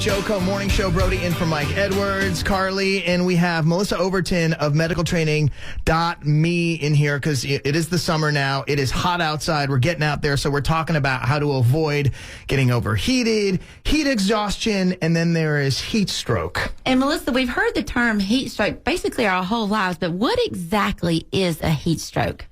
Joco Morning Show. Brody in for Mike Edwards, Carly, and we have Melissa Overton of medicaltraining.me in here because it is the summer now. It is hot outside. We're getting out there, so we're talking about how to avoid getting overheated, heat exhaustion, and then there is heat stroke. And Melissa, we've heard the term heat stroke basically our whole lives, but what exactly is a heat stroke?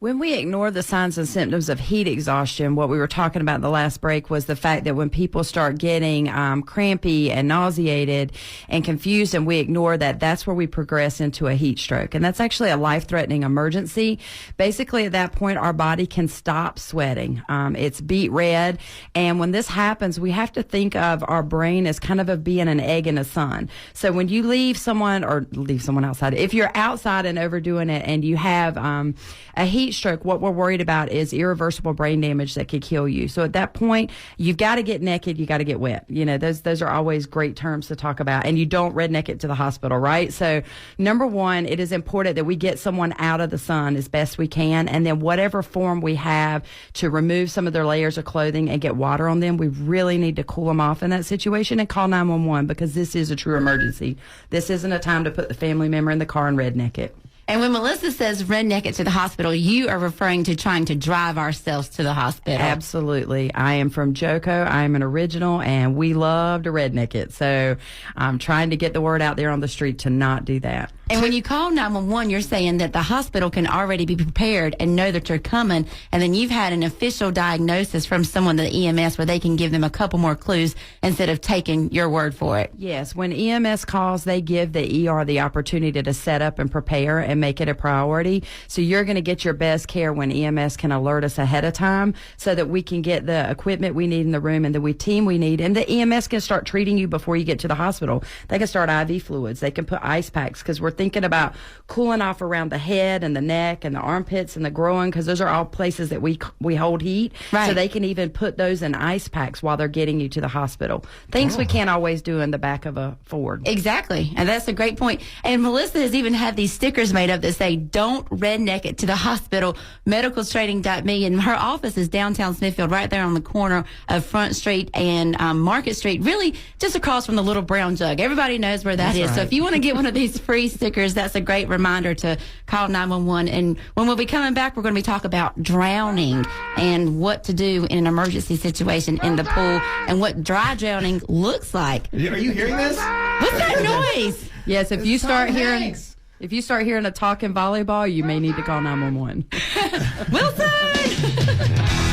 When we ignore the signs and symptoms of heat exhaustion, what we were talking about in the last break was the fact that when people start getting crampy and nauseated and confused and we ignore that, that's where we progress into a heat stroke. And that's actually a life-threatening emergency. Basically, at that point, our body can stop sweating. It's beet red. And when this happens, we have to think of our brain as kind of being an egg in the sun. So when you leave someone outside, if you're outside and overdoing it and you have a heat stroke, what we're worried about is irreversible brain damage that could kill you. So at that point, you've got to get naked, you got to get wet. You know, those are always great terms to talk about. And you don't redneck it to the hospital, right? So number one, it is important that we get someone out of the sun as best we can. And then whatever form we have to remove some of their layers of clothing and get water on them, we really need to cool them off in that situation and call 911 because this is a true emergency. This isn't a time to put the family member in the car and redneck it. And when Melissa says redneck it to the hospital, you are referring to trying to drive ourselves to the hospital. Absolutely. I am from Joco. I am an original, and we love to redneck it. So I'm trying to get the word out there on the street to not do that. And when you call 911, you're saying that the hospital can already be prepared and know that you're coming, and then you've had an official diagnosis from someone, the EMS, where they can give them a couple more clues instead of taking your word for it. Yes. When EMS calls, they give the ER the opportunity to set up and prepare and make it a priority. So you're going to get your best care when EMS can alert us ahead of time so that we can get the equipment we need in the room and the team we need. And the EMS can start treating you before you get to the hospital. They can start IV fluids. They can put ice packs because we're thinking about cooling off around the head and the neck and the armpits and the groin because those are all places that we hold heat. Right. So they can even put those in ice packs while they're getting you to the hospital. Things we can't always do in the back of a Ford. Exactly. And that's a great point. And Melissa has even had these stickers made up that say, don't redneck it to the hospital, medicaltraining.me. And her office is downtown Smithfield, right there on the corner of Front Street and Market Street, really just across from the Little Brown Jug. Everybody knows where that is. Right. So if you want to get one of these free stickers, that's a great reminder to call 911. And when we'll be coming back, we're going to be talking about drowning and what to do in an emergency situation in the pool and what dry drowning looks like. Are you hearing this? What's that noise? Yes, if you start hearing a talking volleyball, you may need to call 911. Wilson!